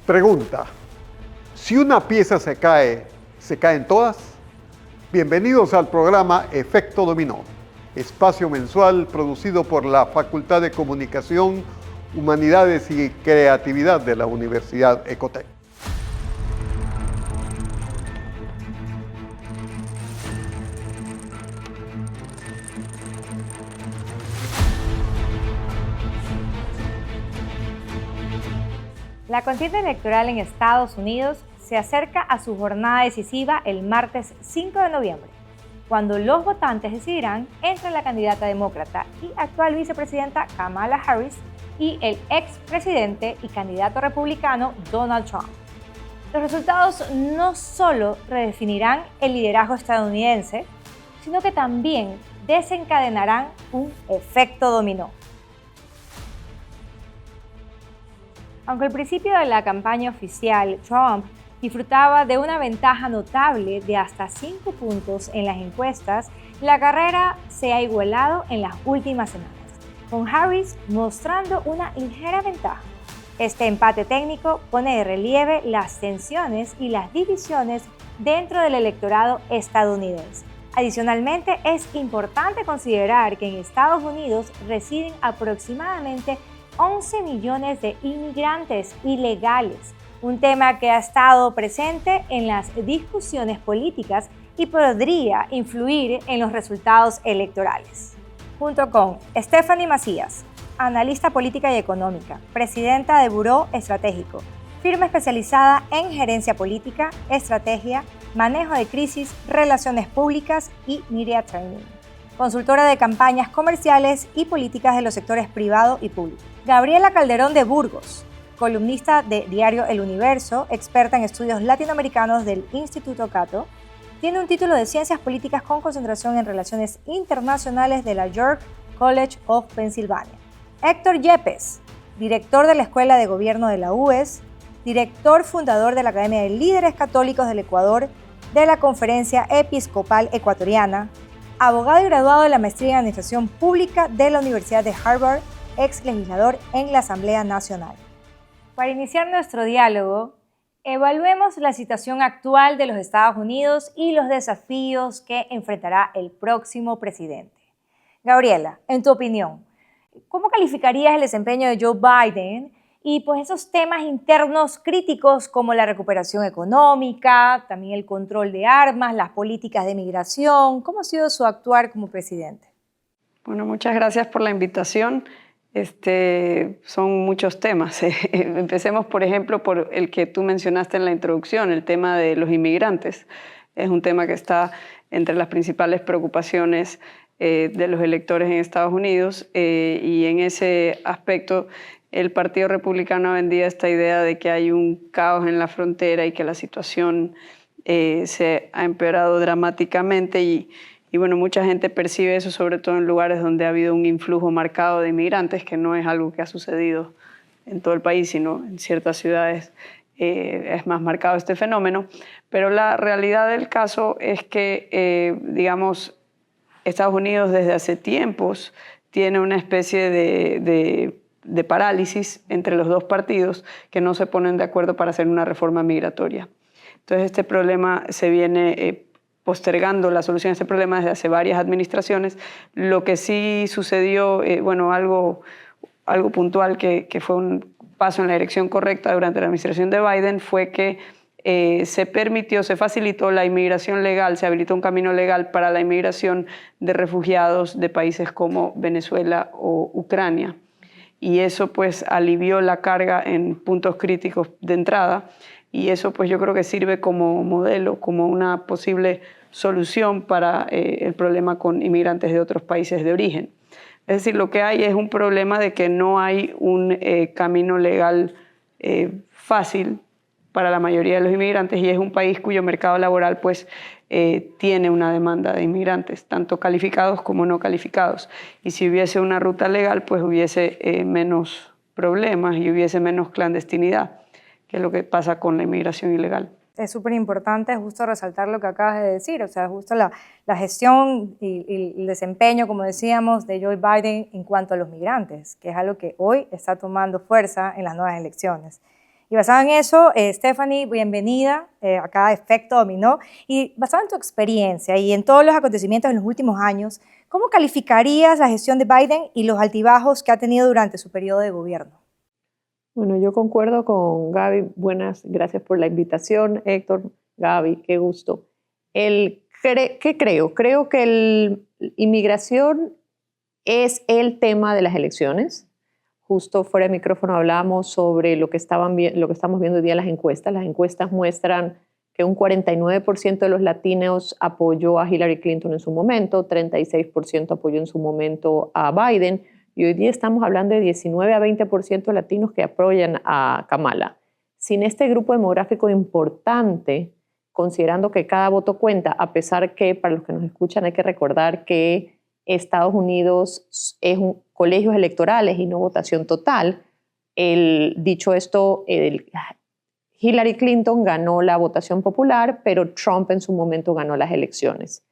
Pregunta: si una pieza se caen todas. Bienvenidos al programa Efecto Dominó, espacio mensual producido por la Facultad de Comunicación, Humanidades y Creatividad de la Universidad Ecotec. La contienda electoral en Estados Unidos se acerca a su jornada decisiva el martes 5 de noviembre, cuando los votantes decidirán entre la candidata demócrata y actual vicepresidenta Kamala Harris y el expresidente y candidato republicano Donald Trump. Los resultados no solo redefinirán el liderazgo estadounidense, sino que también desencadenarán un efecto dominó. Aunque al principio de la campaña oficial, Trump disfrutaba de una ventaja notable de hasta 5 puntos en las encuestas, la carrera se ha igualado en las últimas semanas, con Harris mostrando una ligera ventaja. Este empate técnico pone de relieve las tensiones y las divisiones dentro del electorado estadounidense. Adicionalmente, es importante considerar que en Estados Unidos residen aproximadamente 11 millones de inmigrantes ilegales, un tema que ha estado presente en las discusiones políticas y podría influir en los resultados electorales. Junto con Stephanie Macías, analista política y económica, presidenta de Buró Estratégico, firma especializada en gerencia política, estrategia, manejo de crisis, relaciones públicas y media training. Consultora de campañas comerciales y políticas de los sectores privado y público. Gabriela Calderón de Burgos, columnista de Diario El Universo, experta en estudios latinoamericanos del Instituto Cato, tiene un título de Ciencias Políticas con concentración en Relaciones Internacionales de la York College of Pennsylvania. Héctor Yepes, director de la Escuela de Gobierno de la UES, director fundador de la Academia de Líderes Católicos del Ecuador, de la Conferencia Episcopal Ecuatoriana, abogado y graduado de la Maestría en Administración Pública de la Universidad de Harvard, ex legislador en la Asamblea Nacional. Para iniciar nuestro diálogo, evaluemos la situación actual de los Estados Unidos y los desafíos que enfrentará el próximo presidente. Gabriela, en tu opinión, ¿cómo calificarías el desempeño de Joe Biden y pues esos temas internos críticos como la recuperación económica, también el control de armas, las políticas de migración? ¿Cómo ha sido su actuar como presidente? Bueno, muchas gracias por la invitación. Son muchos temas. Empecemos, por ejemplo, por el que tú mencionaste en la introducción, el tema de los inmigrantes. Es un tema que está entre las principales preocupaciones de los electores en Estados Unidos y en ese aspecto el Partido Republicano ha vendido esta idea de que hay un caos en la frontera y que la situación se ha empeorado dramáticamente y bueno, mucha gente percibe eso, sobre todo en lugares donde ha habido un influjo marcado de inmigrantes, que no es algo que ha sucedido en todo el país, sino en ciertas ciudades es más marcado este fenómeno. Pero la realidad del caso es que, digamos, Estados Unidos desde hace tiempos tiene una especie de parálisis entre los dos partidos que no se ponen de acuerdo para hacer una reforma migratoria. Entonces este problema se viene postergando la solución a este problema desde hace varias administraciones. Lo que sí sucedió, bueno, algo puntual que fue un paso en la dirección correcta durante la administración de Biden fue que se facilitó la inmigración legal, se habilitó un camino legal para la inmigración de refugiados de países como Venezuela o Ucrania. Y eso pues alivió la carga en puntos críticos de entrada y eso pues yo creo que sirve como modelo, como una posible solución para el problema con inmigrantes de otros países de origen. Es decir, lo que hay es un problema de que no hay un camino legal fácil para la mayoría de los inmigrantes y es un país cuyo mercado laboral pues tiene una demanda de inmigrantes, tanto calificados como no calificados. Y si hubiese una ruta legal, pues hubiese menos problemas y hubiese menos clandestinidad, que es lo que pasa con la inmigración ilegal. Es súper importante justo resaltar lo que acabas de decir, o sea, justo la gestión y el desempeño, como decíamos, de Joe Biden en cuanto a los migrantes, que es algo que hoy está tomando fuerza en las nuevas elecciones. Y basado en eso, Stephanie, bienvenida acá a Efecto Dominó. Y basado en tu experiencia y en todos los acontecimientos en los últimos años, ¿cómo calificarías la gestión de Biden y los altibajos que ha tenido durante su periodo de gobierno? Bueno, yo concuerdo con Gaby. Buenas, gracias por la invitación, Héctor, Gaby, qué gusto. ¿Qué creo? Creo que inmigración es el tema de las elecciones. Justo fuera de micrófono hablábamos sobre lo que estamos viendo hoy día en las encuestas. Las encuestas muestran que un 49% de los latinos apoyó a Hillary Clinton en su momento, 36% apoyó en su momento a Biden, y hoy día estamos hablando de 19 a 20% de latinos que apoyan a Kamala. Sin este grupo demográfico importante, considerando que cada voto cuenta, a pesar que para los que nos escuchan hay que recordar que Estados Unidos es colegios electorales y no votación total. Dicho esto, Hillary Clinton ganó la votación popular, pero Trump en su momento ganó las elecciones.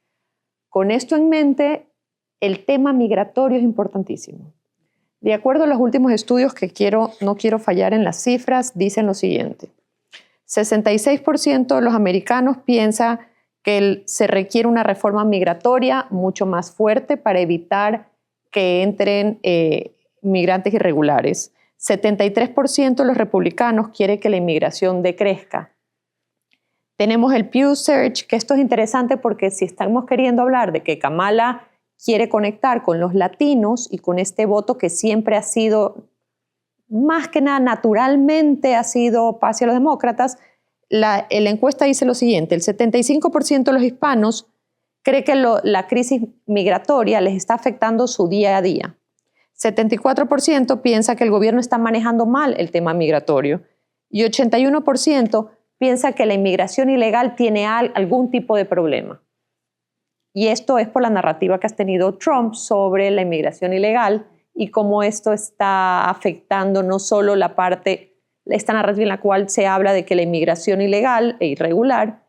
Con esto en mente, el tema migratorio es importantísimo. De acuerdo a los últimos estudios, no quiero fallar en las cifras, dicen lo siguiente. 66% de los americanos piensa que se requiere una reforma migratoria mucho más fuerte para evitar que entren migrantes irregulares. 73% de los republicanos quiere que la inmigración decrezca. Tenemos el Pew Search, que esto es interesante porque si estamos queriendo hablar de que Kamala quiere conectar con los latinos y con este voto que siempre ha sido, más que nada naturalmente ha sido hacia los demócratas, la encuesta dice lo siguiente: el 75% de los hispanos cree que la crisis migratoria les está afectando su día a día. 74% piensa que el gobierno está manejando mal el tema migratorio y 81% piensa que la inmigración ilegal tiene algún tipo de problema. Y esto es por la narrativa que ha tenido Trump sobre la inmigración ilegal y cómo esto está afectando no solo esta narrativa en la cual se habla de que la inmigración ilegal e irregular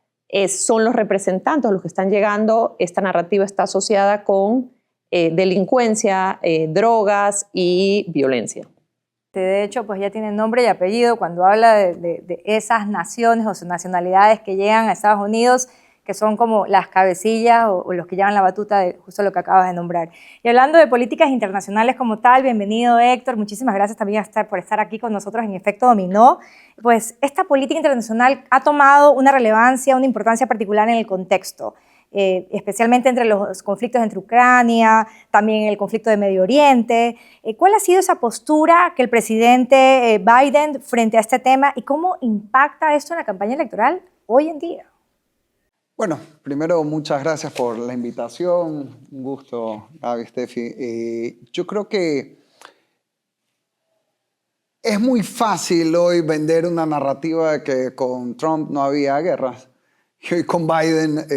son los representantes, los que están llegando. Esta narrativa está asociada con delincuencia, drogas y violencia. De hecho, pues ya tiene nombre y apellido cuando habla de esas naciones o nacionalidades que llegan a Estados Unidos, que son como las cabecillas o los que llevan la batuta de justo lo que acabas de nombrar. Y hablando de políticas internacionales como tal, bienvenido Héctor, muchísimas gracias también por estar aquí con nosotros en Efecto Dominó. Pues esta política internacional ha tomado una relevancia, una importancia particular en el contexto, especialmente entre los conflictos entre Ucrania, también el conflicto de Medio Oriente. ¿Cuál ha sido esa postura que el presidente Biden frente a este tema y cómo impacta esto en la campaña electoral hoy en día? Bueno, primero muchas gracias por la invitación. Un gusto, Gaby, Steffi. Yo creo que es muy fácil hoy vender una narrativa de que con Trump no había guerras. Y hoy con Biden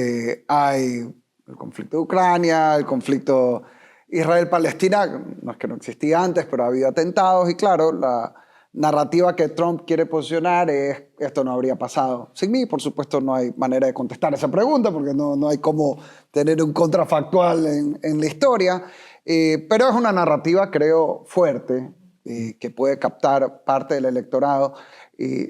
hay el conflicto de Ucrania, el conflicto Israel-Palestina, no es que no existía antes, pero ha habido atentados. Y claro, la narrativa que Trump quiere posicionar es: esto no habría pasado sin mí. Por supuesto, no hay manera de contestar esa pregunta porque no hay cómo tener un contrafactual en la historia. Pero es una narrativa, creo, fuerte, que puede captar parte del electorado.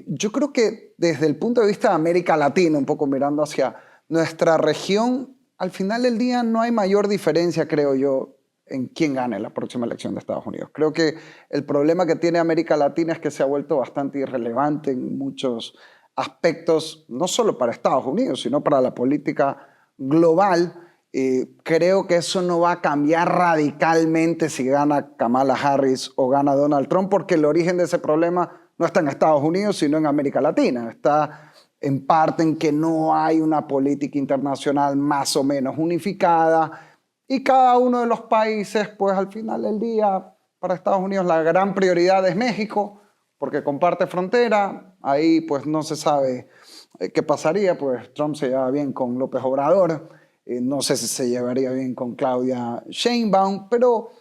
Yo creo que desde el punto de vista de América Latina, un poco mirando hacia nuestra región, al final del día no hay mayor diferencia, creo yo, en quién gane la próxima elección de Estados Unidos. Creo que el problema que tiene América Latina es que se ha vuelto bastante irrelevante en muchos aspectos, no solo para Estados Unidos, sino para la política global. Creo que eso no va a cambiar radicalmente si gana Kamala Harris o gana Donald Trump, porque el origen de ese problema no está en Estados Unidos, sino en América Latina. Está en parte en que no hay una política internacional más o menos unificada. Y cada uno de los países, pues al final del día, para Estados Unidos la gran prioridad es México, porque comparte frontera. Ahí pues no se sabe qué pasaría, pues Trump se lleva bien con López Obrador, no sé si se llevaría bien con Claudia Sheinbaum, pero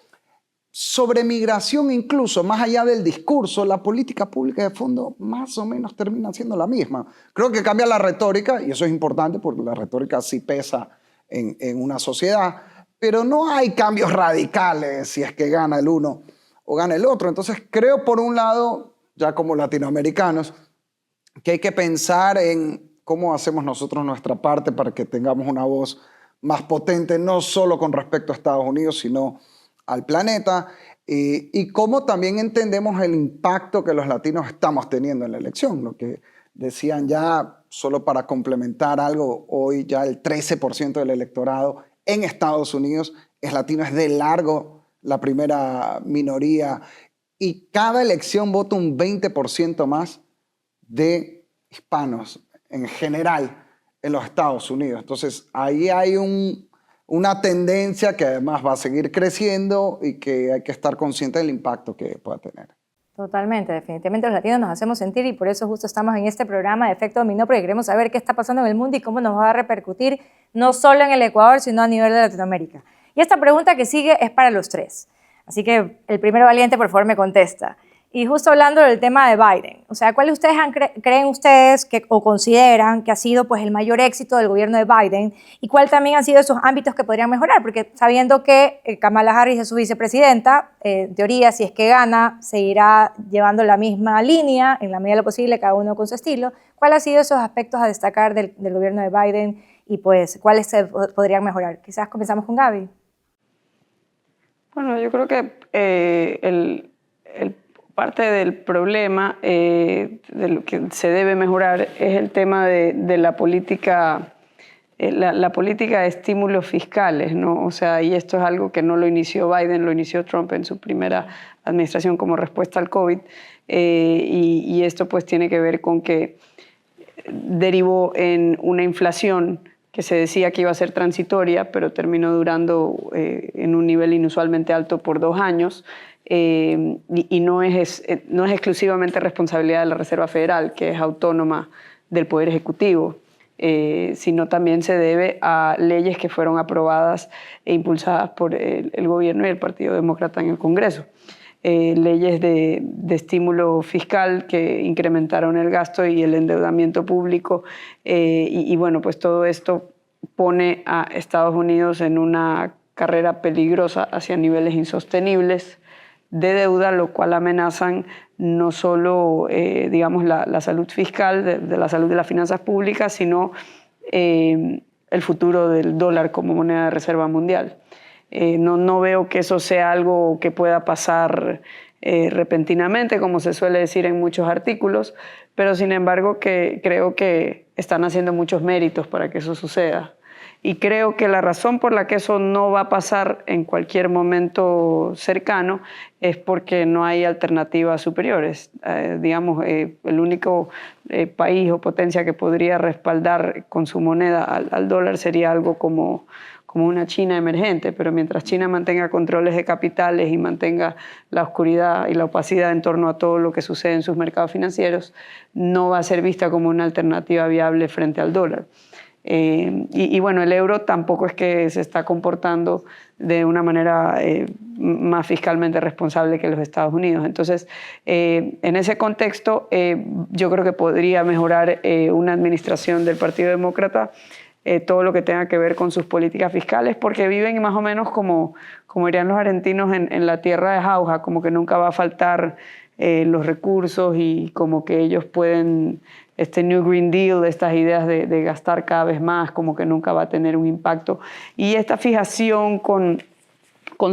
sobre migración incluso, más allá del discurso, la política pública de fondo más o menos termina siendo la misma. Creo que cambia la retórica, y eso es importante porque la retórica sí pesa en una sociedad, pero no hay cambios radicales si es que gana el uno o gana el otro. Entonces creo, por un lado, ya como latinoamericanos, que hay que pensar en cómo hacemos nosotros nuestra parte para que tengamos una voz más potente, no solo con respecto a Estados Unidos, sino al planeta, y cómo también entendemos el impacto que los latinos estamos teniendo en la elección. Lo que decían ya, solo para complementar algo, hoy ya el 13% del electorado en Estados Unidos es latino, es de largo la primera minoría, y cada elección vota un 20% más de hispanos en general en los Estados Unidos. Entonces, ahí hay una tendencia que además va a seguir creciendo y que hay que estar consciente del impacto que pueda tener. Totalmente, definitivamente los latinos nos hacemos sentir y por eso justo estamos en este programa de Efecto Dominó, porque queremos saber qué está pasando en el mundo y cómo nos va a repercutir no solo en el Ecuador, sino a nivel de Latinoamérica. Y esta pregunta que sigue es para los tres. Así que el primero valiente, por favor, me contesta. Y justo hablando del tema de Biden, o sea, ¿cuál de ustedes creen ustedes o consideran que ha sido pues, el mayor éxito del gobierno de Biden y cuál también han sido esos ámbitos que podrían mejorar? Porque sabiendo que Kamala Harris es su vicepresidenta, en teoría, si es que gana, seguirá llevando la misma línea, en la medida de lo posible, cada uno con su estilo. ¿Cuáles han sido esos aspectos a destacar del gobierno de Biden y pues cuáles se podrían mejorar? Quizás comenzamos con Gaby. Bueno, yo creo que parte del problema de lo que se debe mejorar es el tema de la política, la política de estímulos fiscales, ¿no? O sea, y esto es algo que no lo inició Biden, lo inició Trump en su primera administración como respuesta al COVID, y esto pues tiene que ver con que derivó en una inflación que se decía que iba a ser transitoria, pero terminó durando en un nivel inusualmente alto por 2 años, y no es exclusivamente responsabilidad de la Reserva Federal, que es autónoma del Poder Ejecutivo, sino también se debe a leyes que fueron aprobadas e impulsadas por el gobierno y el Partido Demócrata en el Congreso. Leyes de estímulo fiscal que incrementaron el gasto y el endeudamiento público, y bueno, pues todo esto pone a Estados Unidos en una carrera peligrosa hacia niveles insostenibles de deuda, lo cual amenazan no solo digamos, la salud fiscal, de la salud de las finanzas públicas, sino el futuro del dólar como moneda de reserva mundial. No veo que eso sea algo que pueda pasar repentinamente, como se suele decir en muchos artículos, pero sin embargo creo que están haciendo muchos méritos para que eso suceda. Y creo que la razón por la que eso no va a pasar en cualquier momento cercano es porque no hay alternativas superiores. Digamos, el único país o potencia que podría respaldar con su moneda al dólar sería algo como una China emergente, pero mientras China mantenga controles de capitales y mantenga la oscuridad y la opacidad en torno a todo lo que sucede en sus mercados financieros, no va a ser vista como una alternativa viable frente al dólar. Y bueno, el euro tampoco es que se está comportando de una manera más fiscalmente responsable que los Estados Unidos. Entonces, en ese contexto, yo creo que podría mejorar una administración del Partido Demócrata todo lo que tenga que ver con sus políticas fiscales, porque viven más o menos como dirían los argentinos en la tierra de jauja, como que nunca va a faltar los recursos y como que ellos pueden, este New Green Deal, estas ideas de gastar cada vez más, como que nunca va a tener un impacto. Y esta fijación con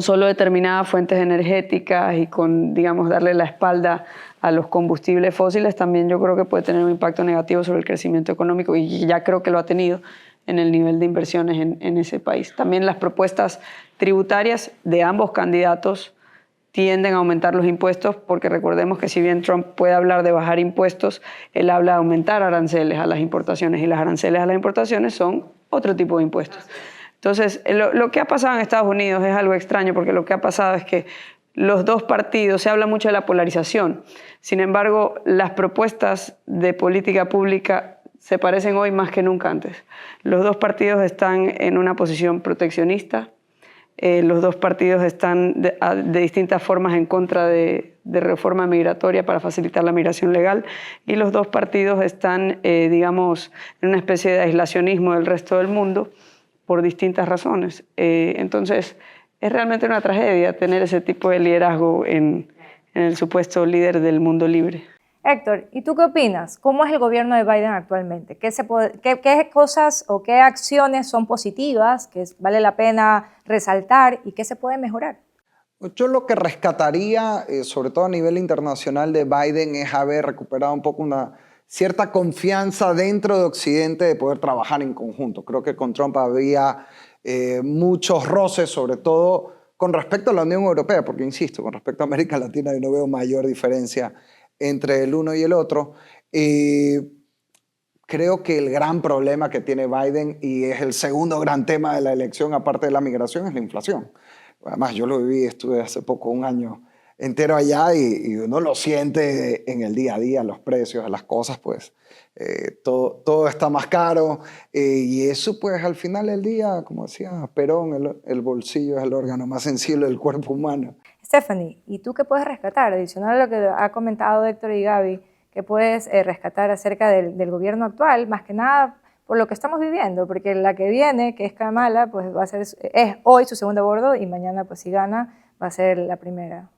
solo determinadas fuentes energéticas y con, digamos, darle la espalda a los combustibles fósiles, también yo creo que puede tener un impacto negativo sobre el crecimiento económico, y ya creo que lo ha tenido en el nivel de inversiones en ese país. También las propuestas tributarias de ambos candidatos tienden a aumentar los impuestos, porque recordemos que si bien Trump puede hablar de bajar impuestos, él habla de aumentar aranceles a las importaciones, y las aranceles a las importaciones son otro tipo de impuestos. Entonces, lo que ha pasado en Estados Unidos es algo extraño, porque lo que ha pasado es que los dos partidos, se habla mucho de la polarización, sin embargo, las propuestas de política pública se parecen hoy más que nunca antes. Los dos partidos están en una posición proteccionista, los dos partidos están de distintas formas en contra de reforma migratoria para facilitar la migración legal, y los dos partidos están, digamos, en una especie de aislacionismo del resto del mundo por distintas razones. Entonces, es realmente una tragedia tener ese tipo de liderazgo en el supuesto líder del mundo libre. Héctor, ¿y tú qué opinas? ¿Cómo es el gobierno de Biden actualmente? ¿Qué cosas o qué acciones son positivas, que vale la pena resaltar y qué se puede mejorar? Yo lo que rescataría, sobre todo a nivel internacional de Biden, es haber recuperado un poco una cierta confianza dentro de Occidente de poder trabajar en conjunto. Creo que con Trump había muchos roces, sobre todo con respecto a la Unión Europea, porque insisto, con respecto a América Latina yo no veo mayor diferencia entre el uno y el otro. Creo que el gran problema que tiene Biden, y es el segundo gran tema de la elección aparte de la migración, es la inflación. Además, yo lo viví, estuve hace poco un año entero allá y uno lo siente en el día a día, los precios de las cosas, pues todo está más caro y eso pues al final del día, como decía Perón, el bolsillo es el órgano más sensible del cuerpo humano. Stephanie, ¿y tú qué puedes rescatar? Adicional a lo que ha comentado Héctor y Gaby, ¿qué puedes rescatar acerca del gobierno actual? Más que nada por lo que estamos viviendo, porque la que viene, que es Kamala, pues es hoy su segundo bordo y mañana, pues si gana, va a ser la primera.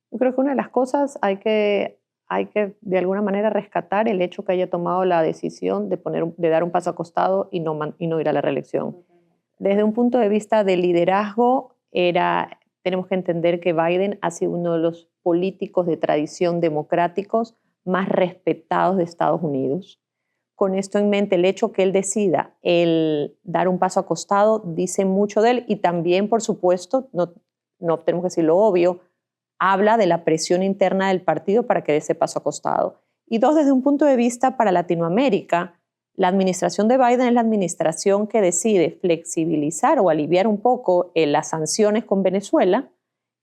Yo creo que una de las cosas hay que de alguna manera rescatar el hecho que haya tomado la decisión de dar un paso al costado y no ir a la reelección. Desde un punto de vista de liderazgo, tenemos que entender que Biden ha sido uno de los políticos de tradición democráticos más respetados de Estados Unidos. Con esto en mente, el hecho que él decida dar un paso al costado dice mucho de él y también, por supuesto, no tenemos que decir lo obvio, habla de la presión interna del partido para que dé ese paso al costado. Y dos, desde un punto de vista para Latinoamérica, la administración de Biden es la administración que decide flexibilizar o aliviar un poco las sanciones con Venezuela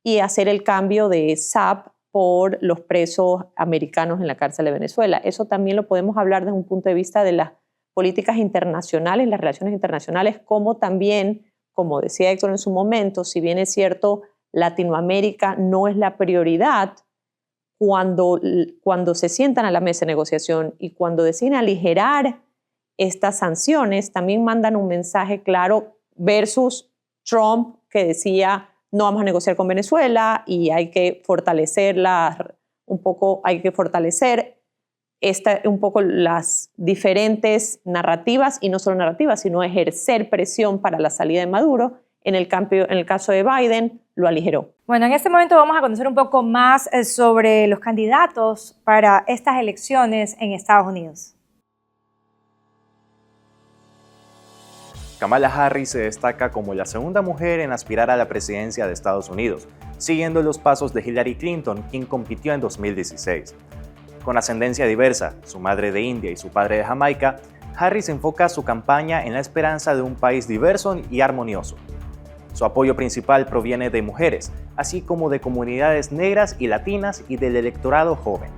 y hacer el cambio de SAP por los presos americanos en la cárcel de Venezuela. Eso también lo podemos hablar desde un punto de vista de las políticas internacionales, las relaciones internacionales, como también, como decía Héctor en su momento, si bien es cierto, Latinoamérica no es la prioridad, cuando se sientan a la mesa de negociación y cuando deciden aligerar estas sanciones, también mandan un mensaje claro versus Trump, que decía no vamos a negociar con Venezuela y hay que fortalecerla un poco, hay que fortalecer un poco las diferentes narrativas, y no solo narrativas, sino ejercer presión para la salida de Maduro. En el caso de Biden, lo aligeró. Bueno, en este momento vamos a conocer un poco más sobre los candidatos para estas elecciones en Estados Unidos. Kamala Harris se destaca como la segunda mujer en aspirar a la presidencia de Estados Unidos, siguiendo los pasos de Hillary Clinton, quien compitió en 2016. Con ascendencia diversa, su madre de India y su padre de Jamaica, Harris enfoca su campaña en la esperanza de un país diverso y armonioso. Su apoyo principal proviene de mujeres, así como de comunidades negras y latinas y del electorado joven.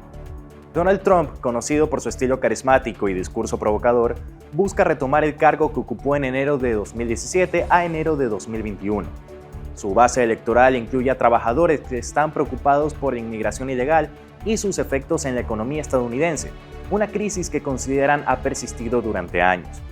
Donald Trump, conocido por su estilo carismático y discurso provocador, busca retomar el cargo que ocupó en enero de 2017 a enero de 2021. Su base electoral incluye a trabajadores que están preocupados por la inmigración ilegal y sus efectos en la economía estadounidense, una crisis que consideran ha persistido durante años.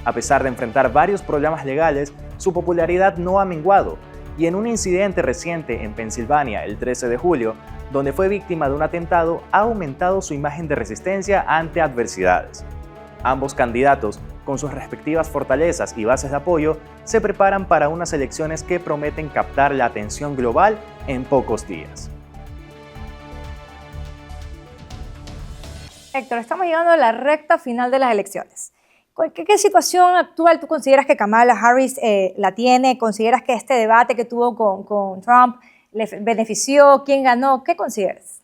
A pesar de enfrentar varios problemas legales, su popularidad no ha menguado, y en un incidente reciente en Pensilvania el 13 de julio, donde fue víctima de un atentado, ha aumentado su imagen de resistencia ante adversidades. Ambos candidatos, con sus respectivas fortalezas y bases de apoyo, se preparan para unas elecciones que prometen captar la atención global en pocos días. Héctor, estamos llegando a la recta final de las elecciones. ¿Qué situación actual tú consideras que Kamala Harris la tiene? ¿Consideras que este debate que tuvo con Trump le benefició? ¿Quién ganó? ¿Qué consideras?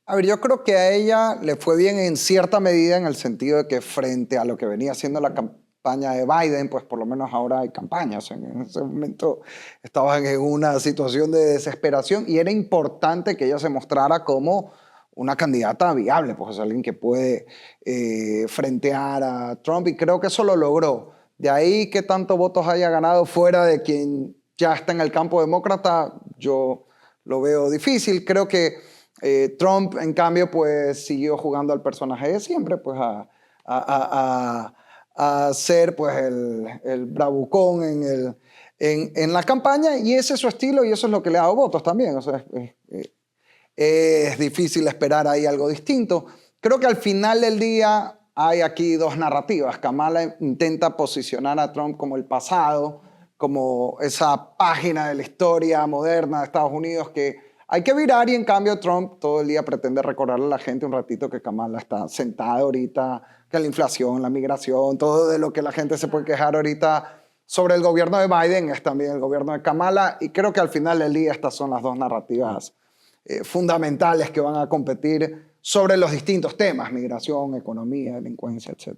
A ver, yo creo que a ella le fue bien en cierta medida, en el sentido de que frente a lo que venía siendo la campaña de Biden, pues por lo menos ahora hay campañas. En ese momento estaban en una situación de desesperación y era importante que ella se mostrara como una candidata viable, pues es alguien que puede frentear a Trump, y creo que eso lo logró. De ahí que tantos votos haya ganado fuera de quien ya está en el campo demócrata, yo lo veo difícil. Creo que Trump, en cambio, pues siguió jugando al personaje de siempre, pues a ser pues el bravucón en la campaña, y ese es su estilo y eso es lo que le ha dado votos también. O sea, es difícil esperar ahí algo distinto. creo que al final del día hay aquí dos narrativas. Kamala intenta posicionar a Trump como el pasado, como esa página de la historia moderna de Estados Unidos que hay que virar, y en cambio Trump todo el día pretende recordarle a la gente un ratito que Kamala está sentada ahorita, que la inflación, la migración, todo de lo que la gente se puede quejar ahorita sobre el gobierno de Biden es también el gobierno de Kamala, y creo que al final del día estas son las dos narrativas fundamentales que van a competir sobre los distintos temas: migración, economía, delincuencia, etc.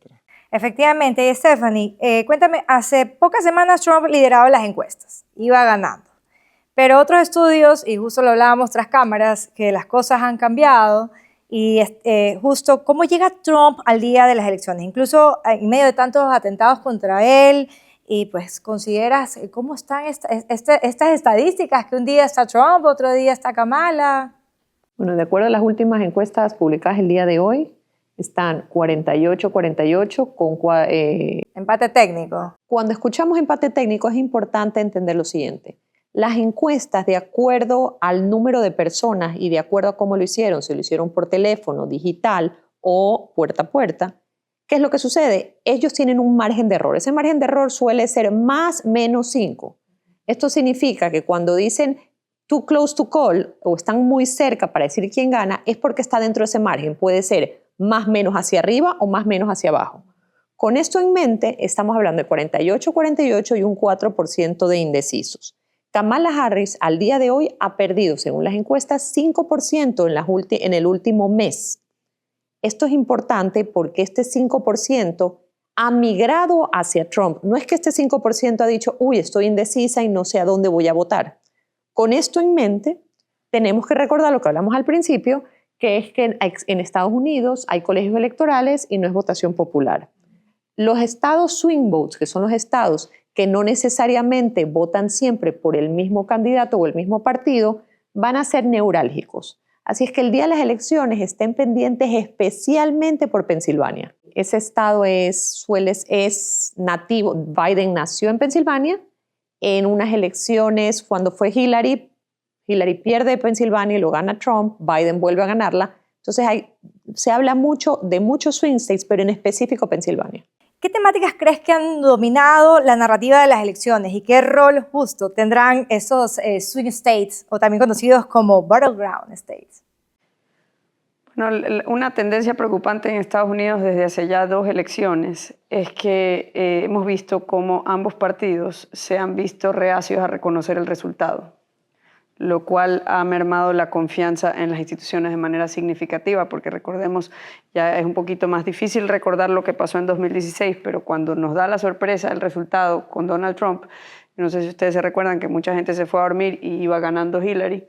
Efectivamente, Stephanie, cuéntame, hace pocas semanas Trump lideraba las encuestas, iba ganando. Pero otros estudios, y justo lo hablábamos tras cámaras, que las cosas han cambiado y justo cómo llega Trump al día de las elecciones, incluso en medio de tantos atentados contra él, y pues consideras cómo están estas estadísticas, que un día está Trump, otro día está Kamala. Bueno, de acuerdo a las últimas encuestas publicadas el día de hoy, están 48-48 con... Empate técnico. Cuando escuchamos empate técnico es importante entender lo siguiente. Las encuestas, de acuerdo al número de personas y de acuerdo a cómo lo hicieron, si lo hicieron por teléfono, digital o puerta a puerta, ¿qué es lo que sucede? Ellos tienen un margen de error. Ese margen de error suele ser más menos 5. Esto significa que cuando dicen too close to call o están muy cerca para decir quién gana, es porque está dentro de ese margen. Puede ser más menos hacia arriba o más menos hacia abajo. Con esto en mente, estamos hablando de 48-48 y un 4% de indecisos. Kamala Harris al día de hoy ha perdido, según las encuestas, 5% en el último mes. Esto es importante porque este 5% ha migrado hacia Trump. No es que este 5% ha dicho, uy, estoy indecisa y no sé a dónde voy a votar. Con esto en mente, tenemos que recordar lo que hablamos al principio, que es que en Estados Unidos hay colegios electorales y no es votación popular. Los estados swing votes, que son los estados que no necesariamente votan siempre por el mismo candidato o el mismo partido, van a ser neurálgicos. Así es que el día de las elecciones estén pendientes especialmente por Pensilvania. Ese estado es nativo. Biden nació en Pensilvania. En unas elecciones, cuando fue Hillary pierde Pensilvania y lo gana Trump, Biden vuelve a ganarla. Entonces se habla mucho de muchos swing states, pero en específico Pensilvania. ¿Qué temáticas crees que han dominado la narrativa de las elecciones y qué rol justo tendrán esos swing states, o también conocidos como battleground states? Bueno, una tendencia preocupante en Estados Unidos desde hace ya 2 elecciones es que hemos visto cómo ambos partidos se han visto reacios a reconocer el resultado, lo cual ha mermado la confianza en las instituciones de manera significativa, porque recordemos, ya es un poquito más difícil recordar lo que pasó en 2016, pero cuando nos da la sorpresa el resultado con Donald Trump, no sé si ustedes se recuerdan que mucha gente se fue a dormir y iba ganando Hillary,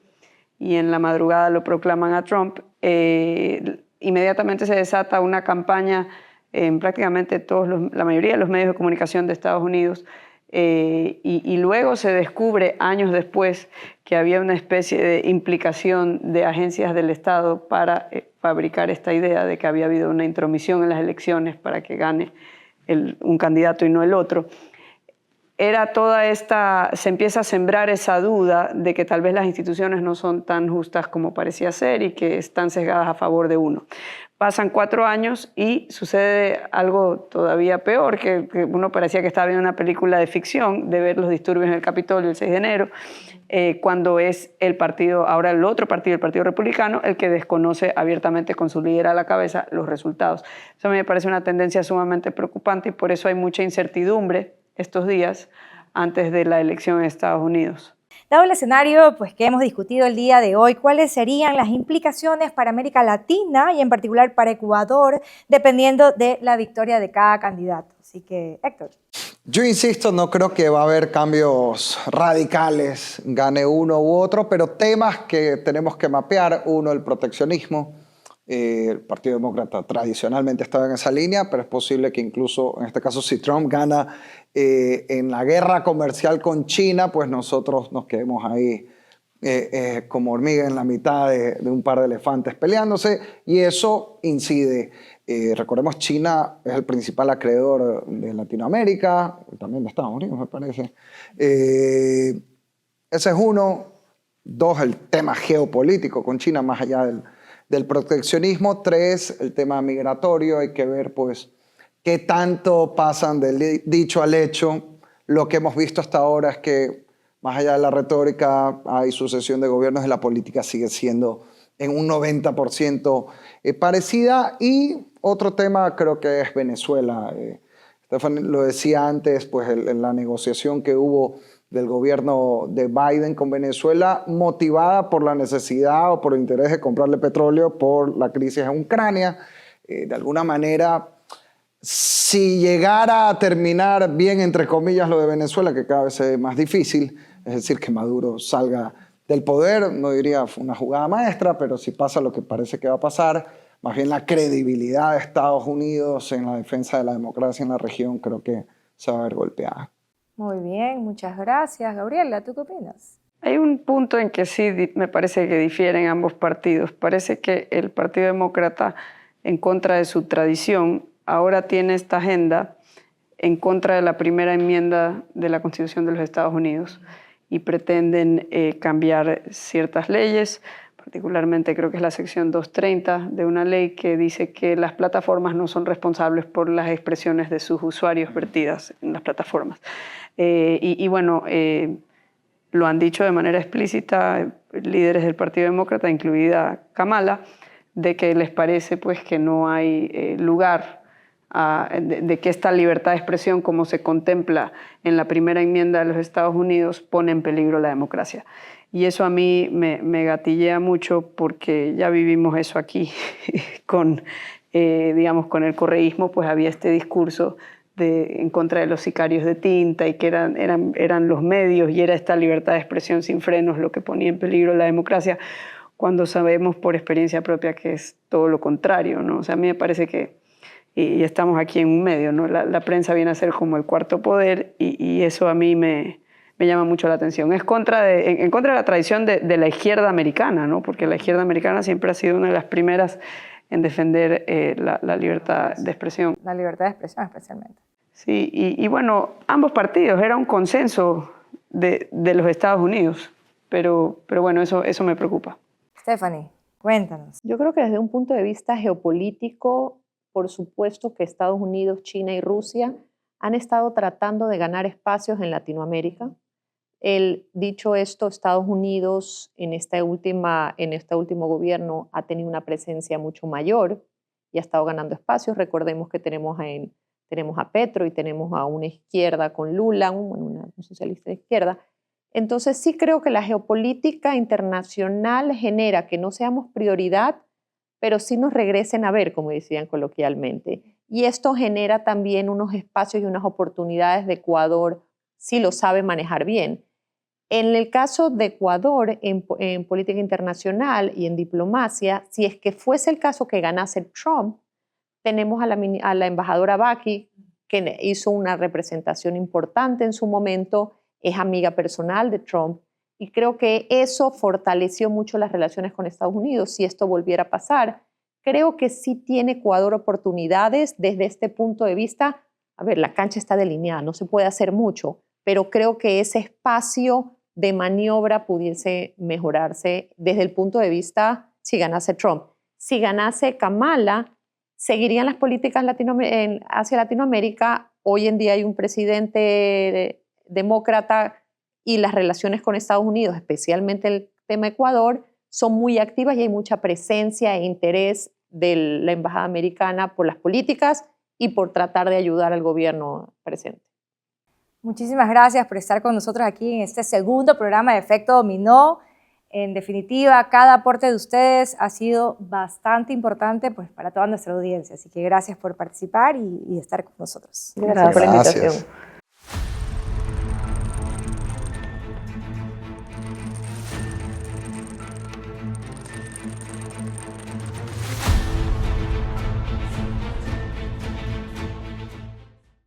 y en la madrugada lo proclaman a Trump, inmediatamente se desata una campaña en prácticamente la mayoría de los medios de comunicación de Estados Unidos, y luego se descubre años después que había una especie de implicación de agencias del Estado para fabricar esta idea de que había habido una intromisión en las elecciones para que gane un candidato y no el otro. Se empieza a sembrar esa duda de que tal vez las instituciones no son tan justas como parecía ser y que están sesgadas a favor de uno. Pasan 4 años y sucede algo todavía peor, que uno parecía que estaba viendo una película de ficción, de ver los disturbios en el Capitolio el 6 de enero, cuando es ahora el otro partido, el Partido Republicano, el que desconoce abiertamente con su líder a la cabeza los resultados. Eso a mí me parece una tendencia sumamente preocupante y por eso hay mucha incertidumbre estos días antes de la elección en Estados Unidos. Dado el escenario que hemos discutido el día de hoy, ¿cuáles serían las implicaciones para América Latina y en particular para Ecuador, dependiendo de la victoria de cada candidato? Así que, Héctor. Yo insisto, no creo que va a haber cambios radicales, gane uno u otro, pero temas que tenemos que mapear. Uno, el proteccionismo. El Partido Demócrata tradicionalmente estaba en esa línea, pero es posible que incluso, en este caso, si Trump gana en la guerra comercial con China, pues nosotros nos quedemos ahí como hormiga en la mitad de un par de elefantes peleándose, y eso incide. Recordemos, China es el principal acreedor de Latinoamérica, también de Estados Unidos, me parece. Ese es uno. 2, el tema geopolítico con China, más allá del proteccionismo. 3, el tema migratorio. Hay que ver pues qué tanto pasan del dicho al hecho. Lo que hemos visto hasta ahora es que más allá de la retórica hay sucesión de gobiernos y la política sigue siendo en un 90% parecida. Y otro tema creo que es Venezuela. Stephanie lo decía antes, pues la negociación que hubo del gobierno de Biden con Venezuela, motivada por la necesidad o por el interés de comprarle petróleo por la crisis en Ucrania. De alguna manera, si llegara a terminar bien, entre comillas, lo de Venezuela, que cada vez es más difícil, es decir, que Maduro salga del poder, no diría fue una jugada maestra, pero si pasa lo que parece que va a pasar, más bien la credibilidad de Estados Unidos en la defensa de la democracia en la región creo que se va a ver golpeada. Muy bien, muchas gracias. Gabriela, ¿tú qué opinas? Hay un punto en que sí me parece que difieren ambos partidos. Parece que el Partido Demócrata, en contra de su tradición, ahora tiene esta agenda en contra de la primera enmienda de la Constitución de los Estados Unidos y pretenden cambiar ciertas leyes. Particularmente creo que es la sección 230 de una ley que dice que las plataformas no son responsables por las expresiones de sus usuarios vertidas en las plataformas. Bueno, lo han dicho de manera explícita líderes del Partido Demócrata, incluida Kamala, de que les parece pues, que no hay lugar de que esta libertad de expresión, como se contempla en la primera enmienda de los Estados Unidos, pone en peligro la democracia. Y eso a mí me gatillea mucho porque ya vivimos eso aquí digamos, con el correísmo, pues había este discurso en contra de los sicarios de tinta y que eran los medios y era esta libertad de expresión sin frenos lo que ponía en peligro la democracia, cuando sabemos por experiencia propia que es todo lo contrario, ¿no? O sea, a mí me parece que, y estamos aquí en un medio, ¿no? La prensa viene a ser como el cuarto poder y eso a mí me llama mucho la atención. Es en contra de la tradición de la izquierda americana, ¿no? Porque la izquierda americana siempre ha sido una de las primeras en defender la libertad de expresión. La libertad de expresión especialmente. Sí, y bueno, ambos partidos, era un consenso de los Estados Unidos, pero bueno, eso me preocupa. Stephanie, cuéntanos. Yo creo que desde un punto de vista geopolítico, por supuesto que Estados Unidos, China y Rusia han estado tratando de ganar espacios en Latinoamérica. Dicho esto, Estados Unidos en este último gobierno ha tenido una presencia mucho mayor y ha estado ganando espacios. Recordemos que tenemos a Petro y tenemos a una izquierda con Lula, un socialista de izquierda. Entonces sí creo que la geopolítica internacional genera que no seamos prioridad, pero sí nos regresen a ver, como decían coloquialmente. Y esto genera también unos espacios y unas oportunidades de Ecuador si lo sabe manejar bien. En el caso de Ecuador, en política internacional y en diplomacia, si es que fuese el caso que ganase Trump, tenemos a la embajadora Baki, que hizo una representación importante en su momento, es amiga personal de Trump, y creo que eso fortaleció mucho las relaciones con Estados Unidos. Si esto volviera a pasar, creo que sí tiene Ecuador oportunidades desde este punto de vista. A ver, la cancha está delineada, no se puede hacer mucho, pero creo que ese espacio de maniobra pudiese mejorarse desde el punto de vista si ganase Trump. Si ganase Kamala, seguirían las políticas hacia Latinoamérica. Hoy en día hay un presidente demócrata y las relaciones con Estados Unidos, especialmente el tema Ecuador, son muy activas y hay mucha presencia e interés de la embajada americana por las políticas y por tratar de ayudar al gobierno presente. Muchísimas gracias por estar con nosotros aquí en este segundo programa de Efecto Dominó. En definitiva, cada aporte de ustedes ha sido bastante importante pues, para toda nuestra audiencia. Así que gracias por participar y estar con nosotros. Gracias por la invitación.